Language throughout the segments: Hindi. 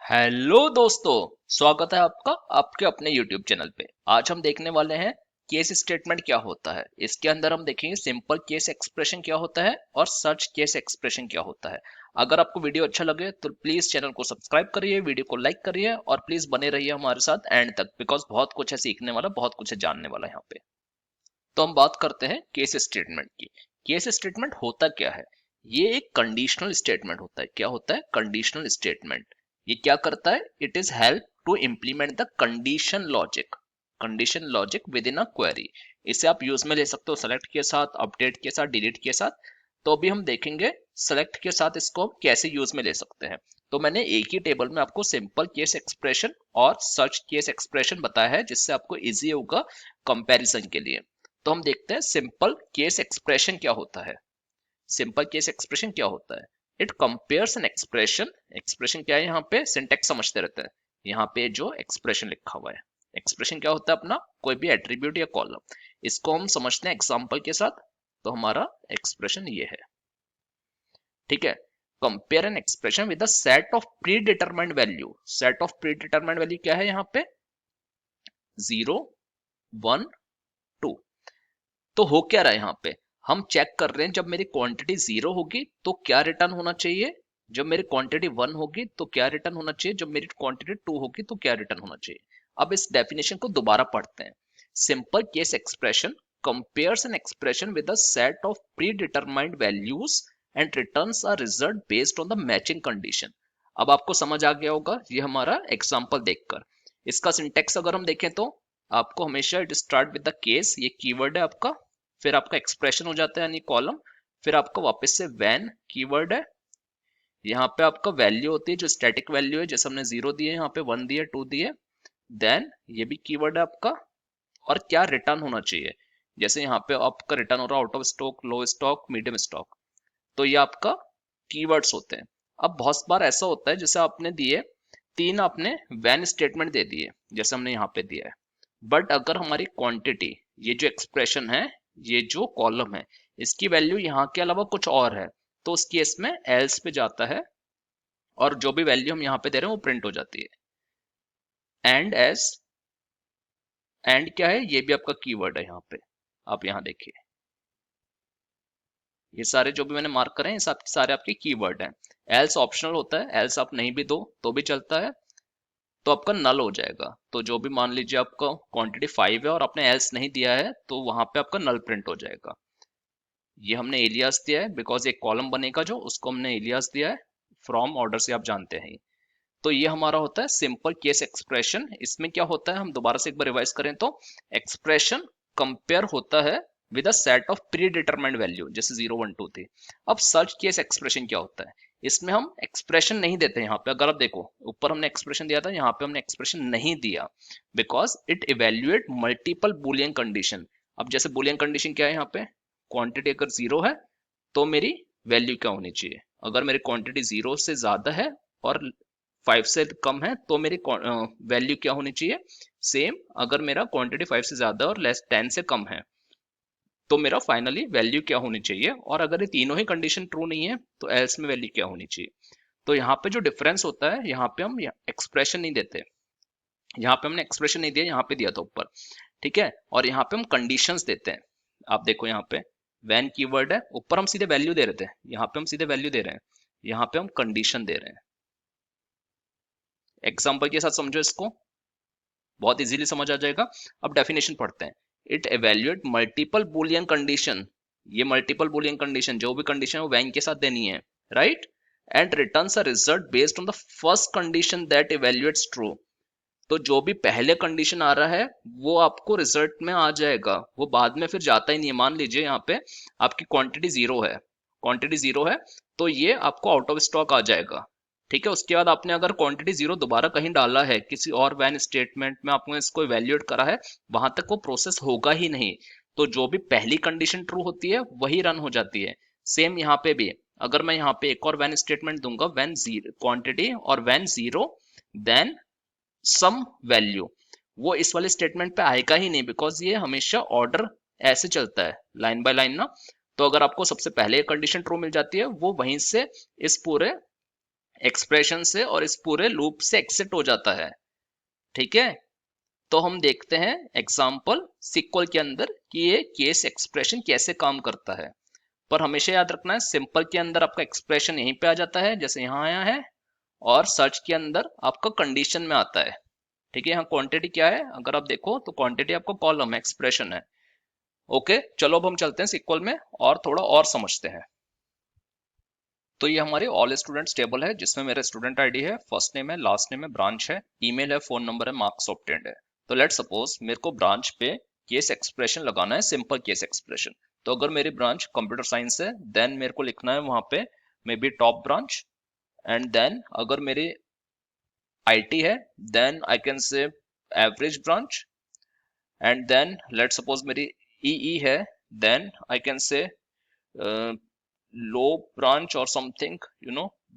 हेलो दोस्तों, स्वागत है आपका आपके अपने YouTube चैनल पे। आज हम देखने वाले हैं केस स्टेटमेंट क्या होता है। इसके अंदर हम देखेंगे सिंपल केस एक्सप्रेशन क्या होता है और सर्च केस एक्सप्रेशन क्या होता है। अगर आपको वीडियो अच्छा लगे तो प्लीज चैनल को सब्सक्राइब करिए, वीडियो को लाइक करिए और प्लीज बने रहिए हमारे साथ एंड तक, बिकॉज बहुत कुछ है सीखने वाला, बहुत कुछ है जानने वाला यहाँ पे। तो हम बात करते हैं केस स्टेटमेंट की। केस स्टेटमेंट होता क्या है? ये एक कंडीशनल स्टेटमेंट होता है। क्या होता है? Conditional statement. ये क्या करता है? It is help to implement the condition logic within a query. इसे आप यूज में ले सकते हो सेलेक्ट के साथ, अपडेट के साथ, डिलीट के साथ। तो अभी हम देखेंगे सेलेक्ट के साथ इसको हम कैसे यूज में ले सकते हैं। तो मैंने एक ही टेबल में आपको सिंपल केस एक्सप्रेशन और सर्च केस एक्सप्रेशन बताया है, जिससे आपको इजी होगा कंपैरिजन के लिए। तो हम देखते हैं सिंपल केस एक्सप्रेशन क्या होता है। सिंपल केस एक्सप्रेशन क्या होता है? It compares an expression. Expression क्या है? यहाँ पे सिंटेक्स समझते रहते हैं। यहाँ पे जो एक्सप्रेशन लिखा हुआ है, एक्सप्रेशन क्या होता है? अपना कोई भी एट्रीब्यूट या कॉलम। इसको हम समझते हैं एग्जांपल के साथ। तो हमारा एक्सप्रेशन ये है, ठीक है। Compare an expression with a set of pre determined value. Set of pre determined value क्या है? यहाँ पे 0, 1, 2। तो हो क्या रहा है यहाँ पे? हम चेक कर रहे हैं जब मेरी क्वांटिटी 0 होगी तो क्या रिटर्न होना चाहिए, जब मेरी क्वांटिटी 1 होगी तो क्या रिटर्न होना चाहिए, जब मेरी क्वांटिटी 2 होगी तो क्या रिटर्न होना चाहिए। अब इस डेफिनेशन को दोबारा पढ़ते हैं। Simple case expression compares an expression with a set of predetermined values and returns a result based on the matching condition। अब आपको समझ आ गया होगा ये हमारा एग्जांपल देखकर। इसका सिंटेक्स अगर हम देखें तो आपको हमेशा it start with the case, ये कीवर्ड है आपका, फिर आपका एक्सप्रेशन हो जाता है यानी कॉलम, फिर आपका वापस से व्हेन कीवर्ड है, यहाँ पे आपका वैल्यू होती है जो स्टैटिक वैल्यू है, जैसे हमने 0 दिए, यहाँ पे 1 दिए, 2 दिए। देन ये भी कीवर्ड है आपका, और क्या रिटर्न होना चाहिए। जैसे यहाँ पे आपका रिटर्न हो रहा है out of stock, low stock, medium stock. तो ये आपका कीवर्ड्स होते हैं। अब बहुत बार ऐसा होता है जैसे आपने दिए 3, आपने व्हेन स्टेटमेंट दे दिए जैसे हमने यहाँ पे दिया है, बट अगर हमारी क्वांटिटी, ये जो एक्सप्रेशन है, ये जो कॉलम है, इसकी वैल्यू यहाँ के अलावा कुछ और है, तो उस केस में एल्स पे जाता है और जो भी वैल्यू हम यहाँ पे दे रहे हैं वो प्रिंट हो जाती है। एंड एज, एंड क्या है? ये भी आपका कीवर्ड है यहाँ पे। आप यहाँ देखिए, ये सारे जो भी मैंने मार्क करे हैं ये सब सारे आपके कीवर्ड हैं। एल्स ऑप्शनल होता है, एल्स आप नहीं भी दो तो भी चलता है, तो आपका नल हो जाएगा। तो जो भी मान लीजिए आपका क्वांटिटी 5 है और आपने एल्स नहीं दिया है तो वहां पे आपका नल प्रिंट हो जाएगा। ये हमने एलियास दिया है बिकॉज एक कॉलम बनेगा जो, उसको हमने एलियास दिया है। फ्रॉम ऑर्डर से आप जानते हैं। तो ये हमारा होता है सिंपल केस एक्सप्रेशन। इसमें क्या होता है, हम दोबारा से एक बार रिवाइज करें तो एक्सप्रेशन कंपेयर होता है with a set of pre determined value, जैसे 0, 1, 2 थी। अब सर्च केस एक्सप्रेशन क्या होता है? इसमें हम एक्सप्रेशन नहीं देते। यहाँ पे अगर आप देखो, ऊपर हमने एक्सप्रेशन दिया था, यहाँ पे हमने एक्सप्रेशन नहीं दिया because it evaluate multiple Boolean condition. अब जैसे बुलियन कंडीशन क्या है यहाँ पे? क्वांटिटी अगर 0 है तो मेरी वैल्यू क्या होनी चाहिए, अगर मेरी क्वांटिटी 0 से ज्यादा है और 5 से कम है तो मेरी वैल्यू क्या होनी चाहिए, सेम। अगर मेरा क्वांटिटी 5 से ज्यादा और लेस 10 से कम है तो मेरा फाइनली वैल्यू क्या होनी चाहिए, और अगर ये तीनों ही कंडीशन ट्रू नहीं है तो एल्स में वैल्यू क्या होनी चाहिए। तो यहाँ पे जो डिफरेंस होता है, यहाँ पे हम एक्सप्रेशन नहीं देते, यहाँ पे हमने एक्सप्रेशन नहीं दिया, यहाँ पे दिया था ऊपर, ठीक है। और यहाँ पे हम कंडीशंस देते हैं। आप देखो यहाँ पे व्हेन कीवर्ड है, ऊपर हम सीधे वैल्यू दे रहे थे, यहाँ पे हम सीधे वैल्यू दे रहे हैं, यहाँ पे हम कंडीशन दे रहे हैं। एग्जाम्पल के साथ समझो इसको, बहुत इजीली समझ आ जाएगा। अब डेफिनेशन पढ़ते हैं। It evaluate multiple Boolean condition. ये मल्टीपल बुलियन कंडीशन, जो भी कंडीशन है वो वैन के साथ देनी है, right. And returns a result based on the first condition that evaluates true. तो जो भी पहले कंडीशन आ रहा है वो आपको रिजल्ट में आ जाएगा, वो बाद में फिर जाता ही नहीं है। मान लीजिए यहाँ पे आपकी क्वांटिटी 0 है, क्वांटिटी 0 है तो ये आपको आउट ऑफ स्टॉक आ जाएगा, ठीक है। उसके बाद आपने अगर क्वांटिटी 0 दोबारा कहीं डाला है, किसी और वैन स्टेटमेंट में आपने इसको इवेल्युएट करा है, वहां तक वो प्रोसेस होगा ही नहीं। तो जो भी पहली कंडीशन ट्रू होती है वही रन हो जाती है। सेम यहाँ पे भी, अगर मैं यहाँ पे एक और वैन स्टेटमेंट दूंगा, वैन जीरो क्वांटिटी और वैन 0 देन सम वैल्यू, वो इस वाले स्टेटमेंट पे आएगा ही नहीं, बिकॉज ये हमेशा ऑर्डर ऐसे चलता है, लाइन बाय लाइन ना। तो अगर आपको सबसे पहले कंडीशन ट्रू मिल जाती है, वो वहीं से इस पूरे एक्सप्रेशन से और इस पूरे लूप से एग्जिट हो जाता है। ठीक है, तो हम देखते हैं एग्जाम्पल सिक्वल के अंदर कि ये केस एक्सप्रेशन कैसे काम करता है। पर हमेशा याद रखना है, सिंपल के अंदर आपका एक्सप्रेशन यहीं पे आ जाता है जैसे यहाँ आया है, और सर्च के अंदर आपका कंडीशन में आता है। ठीक है, यहाँ क्वांटिटी क्या है, अगर आप देखो तो क्वांटिटी आपका कॉलम है, एक्सप्रेशन है। ओके, चलो अब हम चलते हैं सिक्वल में और थोड़ा और समझते हैं। तो ये हमारी ऑल स्टूडेंट्स टेबल है जिसमें मेरा स्टूडेंट आईडी है, फर्स्ट नेम है, लास्ट नेम है, ब्रांच है, ईमेल है, फोन नंबर है, मार्क्स ऑब्टेन्ड है। तो लेट सपोज मेरे को ब्रांच पे केस एक्सप्रेशन लगाना है, सिंपल केस एक्सप्रेशन। तो अगर मेरी ब्रांच कंप्यूटर साइंस है देन मेरे को लिखना है वहां पे maybe top branch, and then अगर मेरी आईटी है then I can say average branch, and then let suppose मेरी ईई है then I can say low branch or something,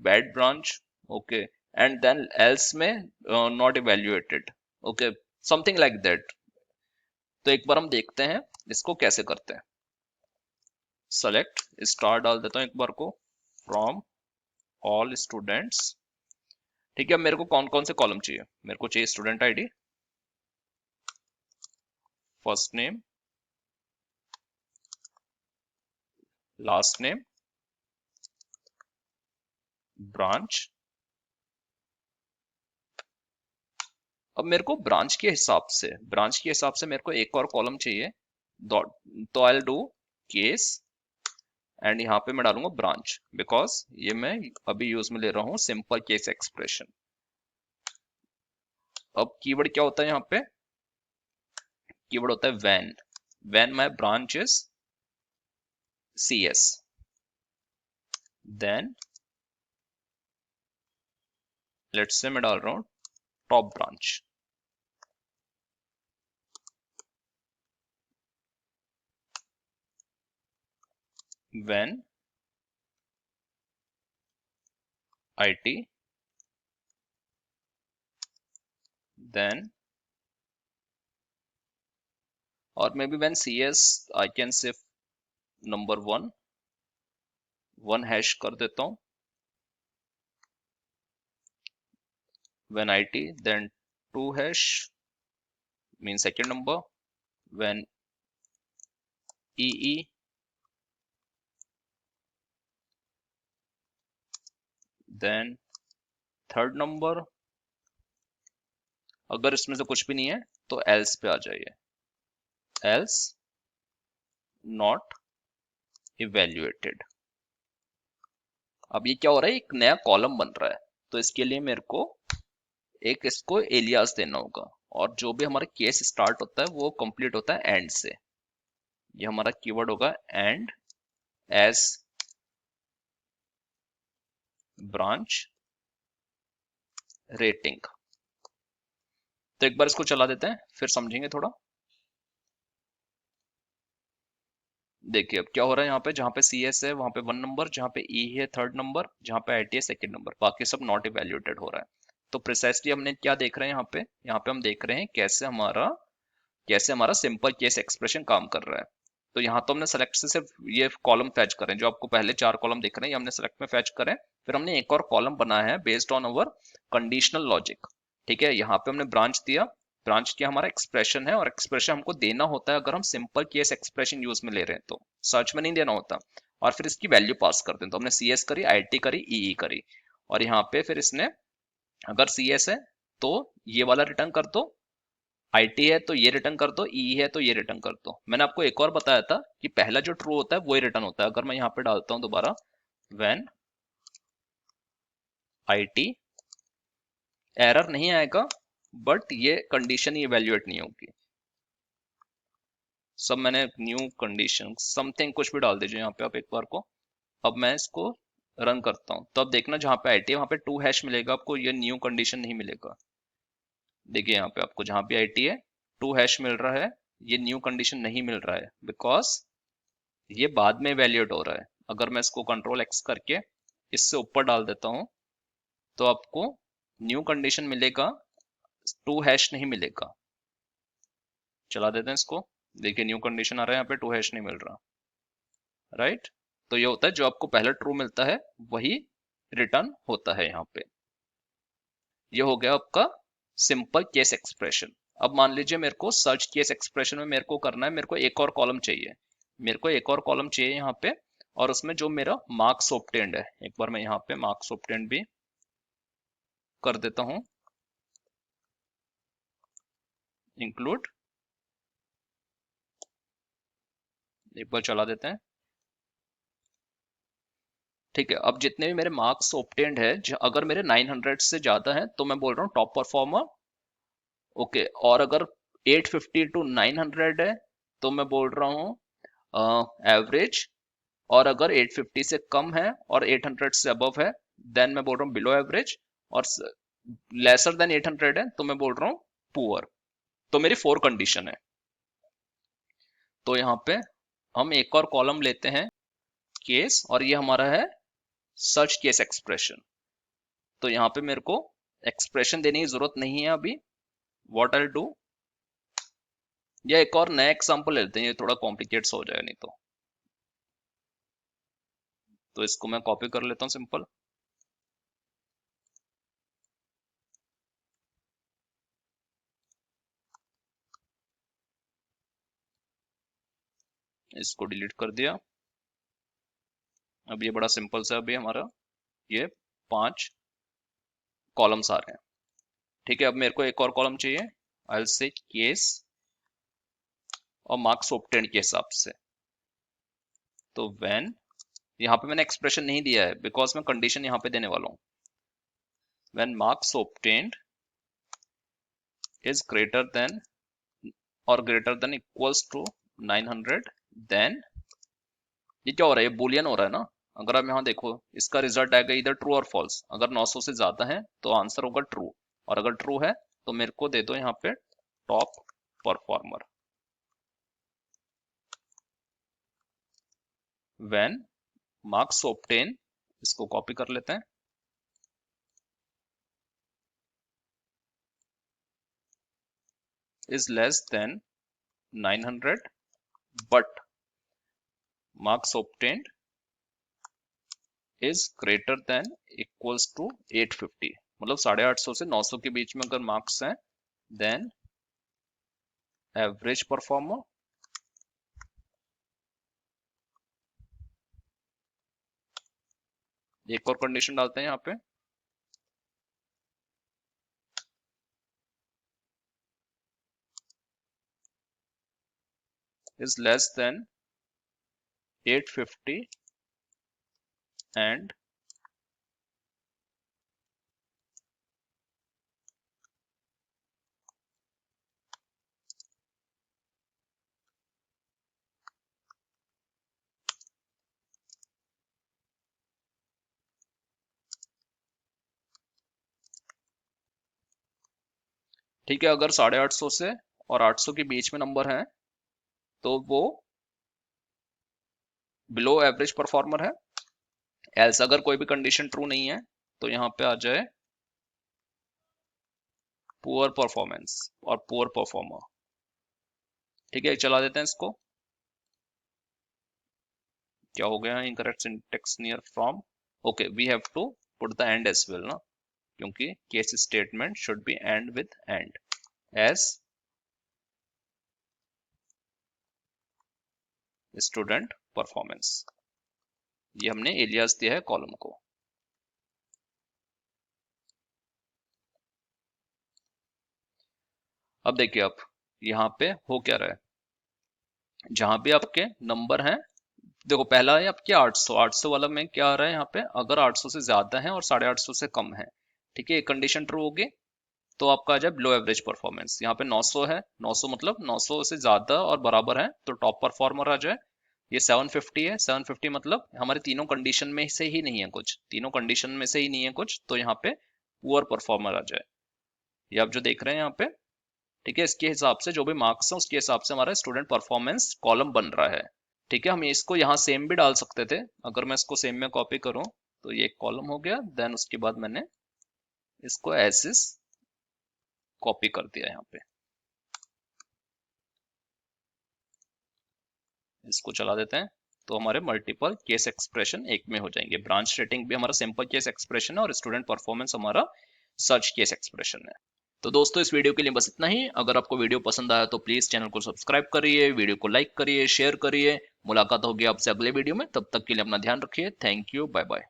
bad branch. Okay, and then else में not evaluated. Okay, something like that. तो एक बार हम देखते हैं इसको कैसे करते हैं। सेलेक्ट स्टार डाल देता हूँ एक बार को, फ्रॉम ऑल स्टूडेंट्स। ठीक है, अब मेरे को कौन कौन से कॉलम चाहिए, मेरे को चाहिए student ID, first name, last name, branch. अब मेरे को ब्रांच के हिसाब से मेरे को एक और कॉलम चाहिए। तो आई डू केस एंड यहाँ पे मैं डालूंगा ब्रांच, बिकॉज ये मैं अभी यूज में ले रहा हूँ सिंपल केस एक्सप्रेशन। अब कीवर्ड क्या होता है यहाँ पे, कीवर्ड होता है when my branch is CS, then let's say मैं डाल रहा हूँ top branch. When IT then, और maybe when CS I can say number 1 hash कर देता हूँ, when IT then 2 hash mean second number, when EE then third number. अगर इसमें से कुछ भी नहीं है तो एल्स पे आ जाइए, एल्स नॉट इवेल्युएटेड। अब ये क्या हो रहा है, एक नया कॉलम बन रहा है, तो इसके लिए मेरे को एक इसको एलियास देना होगा, और जो भी हमारा केस स्टार्ट होता है वो कंप्लीट होता है एंड से। ये हमारा कीवर्ड होगा एंड एज ब्रांच रेटिंग। तो एक बार इसको चला देते हैं फिर समझेंगे थोड़ा। देखिए अब क्या हो रहा है, यहाँ पे जहाँ पे CS है वहां पे 1 नंबर, जहाँ पे E है थर्ड नंबर, जहाँ पे IT है सेकेंड नंबर, बाकी सब नॉट इवेल्युएटेड हो रहा है। तो प्रिसाइसली हमने क्या देख रहे हैं यहाँ पे हम देख रहे हैं कैसे हमारा सिंपल केस एक्सप्रेशन काम कर रहा है। तो यहाँ तो हमने सेलेक्ट से सिर्फ ये कॉलम फैच करें, जो आपको पहले 4 कॉलम दिख रहे हैं ये हमने सेलेक्ट में फैच करें। फिर हमने एक और कॉलम बनाया है based on our conditional logic. ठीक है, यहाँ पे हमने ब्रांच दिया, ब्रांच क्या हमारा एक्सप्रेशन है, और एक्सप्रेशन हमको देना होता है अगर हम सिंपल केस एक्सप्रेशन यूज में ले रहे हैं, तो सर्च में नहीं देना होता। और फिर इसकी वैल्यू पास कर दें, तो हमने CS करी, IT करी, EE करी, और यहाँ पे फिर इसने अगर CS है तो ये वाला रिटर्न कर दो, IT है तो ये रिटर्न कर दो, EE है तो ये रिटर्न कर दो। मैंने आपको एक और बताया था कि पहला जो ट्रू होता है वो ही रिटर्न होता है। अगर मैं यहाँ पे डालता हूँ दोबारा व्हेन IT, एरर नहीं आएगा, बट ये कंडीशन ही इवेल्युएट नहीं होगी। सब मैंने न्यू कंडीशन समथिंग कुछ भी डाल दीजिए यहाँ पे आप एक बार को। अब मैं इसको रन करता हूँ, तो अब देखना जहाँ पे IT है वहाँ पे 2 हैश मिलेगा आपको, ये न्यू कंडीशन नहीं मिलेगा। देखिए यहाँ पे आपको जहाँ पे IT है 2 हैश मिल रहा है, ये न्यू कंडीशन नहीं मिल रहा है, बिकॉज ये बाद में इवेल्युएट हो रहा है। अगर मैं इसको कंट्रोल X करके इससे ऊपर डाल देता हूँ तो आपको न्यू कंडीशन मिलेगा, 2 हैश नहीं मिलेगा। चला देते हैं इसको, देखिए न्यू कंडीशन आ रहा है, यहाँ पे 2 हैश नहीं मिल रहा। राइट, तो ये होता है जो आपको पहले ट्रू मिलता है वही रिटर्न होता है यहाँ पे। ये हो गया आपका सिंपल केस एक्सप्रेशन। अब मान लीजिए मेरे को सर्च केस एक्सप्रेशन में मेरे को करना है, मेरे को एक और कॉलम चाहिए, मेरे को एक और कॉलम चाहिए यहाँ पे, और उसमें जो मेरा मार्क्स ऑब्टेन्ड है, एक बार मैं यहाँ पे मार्क्स ऑब्टेन्ड भी कर देता हूँ, इंक्लूड, एक बार चला देते हैं। ठीक है, अब जितने भी मेरे मार्क्स ऑब्टेन्ड है, अगर मेरे 900 से ज्यादा है तो मैं बोल रहा हूँ टॉप परफॉर्मर। ओके, और अगर 850 टू 900 है तो मैं बोल रहा हूँ एवरेज, और अगर 850 से कम है और 800 से अबव है देन मैं बोल रहा हूँ बिलो एवरेज, और लेसर देन 800 है तो मैं बोल रहा हूँ पुअर। तो मेरी 4 कंडीशन है। तो यहाँ पे हम एक और कॉलम लेते हैं केस, और ये हमारा है सर्च केस एक्सप्रेशन। तो यहाँ पे मेरे को एक्सप्रेशन देने की जरूरत नहीं है अभी। व्हाट आई डू, या एक और नया एग्जांपल लेते हैं, ये थोड़ा कॉम्प्लिकेट्स हो जाएगा नहीं तो इसको मैं कॉपी कर लेता हूँ सिंपल। इसको डिलीट कर दिया। अब ये बड़ा सिंपल सा अभी हमारा ये 5 कॉलम्स आ रहे हैं। ठीक है, अब मेरे को एक और कॉलम चाहिए, आई विल से केस और मार्क्स ऑब्टेन्ड के हिसाब से। तो व्हेन, यहाँ पे मैंने एक्सप्रेशन नहीं दिया है बिकॉज मैं कंडीशन यहाँ पे देने वाला हूँ। When marks obtained is greater than और greater than equals to 900, then ये क्या हो रहा है, ये बुलियन हो रहा है ना। अगर आप यहाँ देखो इसका रिजल्ट आएगा इधर ट्रू और फॉल्स। अगर 900 से ज्यादा है तो आंसर होगा ट्रू, और अगर ट्रू है तो मेरे को दे दो यहाँ पे top performer. When marks obtain, इसको कॉपी कर लेते हैं, is less than 900 but marks obtained is greater than equals to 850, मतलब 850 से 900 के बीच में अगर मार्क्स हैं देन एवरेज परफॉर्मर। एक और कंडीशन डालते हैं यहाँ पे, is less than 850 and ठीक है, अगर 850 से और 800 के बीच में नंबर है तो वो बिलो एवरेज परफॉर्मर है। एल्स अगर कोई भी कंडीशन ट्रू नहीं है तो यहाँ पे आ जाए पुअर परफॉर्मेंस और पुअर परफॉर्मर। ठीक है, चला देते हैं इसको। क्या हो गया, incorrect syntax near from. Okay, we have to put the end as well ना, क्योंकि case statement should be end with end as student performance. ये हमने एलियास दिया है कॉलम को। अब देखिए आप यहाँ पे हो क्या रहा है, जहां भी आपके नंबर हैं, देखो पहला है आपके 800, 800 वाला में क्या आ रहा है यहाँ पे, अगर 800 से ज्यादा है और 850 से कम है, ठीक है, कंडीशन ट्रू होगी तो आपका आ जाए बिलो एवरेज परफॉर्मेंस। यहाँ पे 900 है, 900 मतलब 900 से ज्यादा और बराबर है तो टॉप परफॉर्मर आ जाए। ये 750 है, 750 मतलब हमारे तीनों कंडीशन में से ही नहीं है कुछ, तीनों कंडीशन में से ही नहीं है कुछ, तो यहाँ पे पुअर परफॉर्मर आ जाए। ये आप जो देख रहे हैं यहाँ पे, ठीक है, इसके हिसाब से जो भी मार्क्स है उसके हिसाब से हमारा स्टूडेंट परफॉर्मेंस कॉलम बन रहा है। ठीक है, हम इसको यहाँ सेम भी डाल सकते थे, अगर मैं इसको सेम में कॉपी करूँ तो ये एक कॉलम हो गया, देन उसके बाद मैंने इसको एज इज कॉपी कर दिया यहाँ पे। इसको चला देते हैं तो हमारे मल्टीपल केस एक्सप्रेशन एक में हो जाएंगे। ब्रांच रेटिंग भी हमारा सिंपल केस एक्सप्रेशन है और स्टूडेंट परफॉर्मेंस हमारा सर्च केस एक्सप्रेशन है। तो दोस्तों इस वीडियो के लिए बस इतना ही। अगर आपको वीडियो पसंद आया तो प्लीज चैनल को सब्सक्राइब करिए, वीडियो को लाइक करिए, शेयर करिए। मुलाकात होगी आपसे अगले वीडियो में, तब तक के लिए अपना ध्यान रखिए। Thank you, bye bye.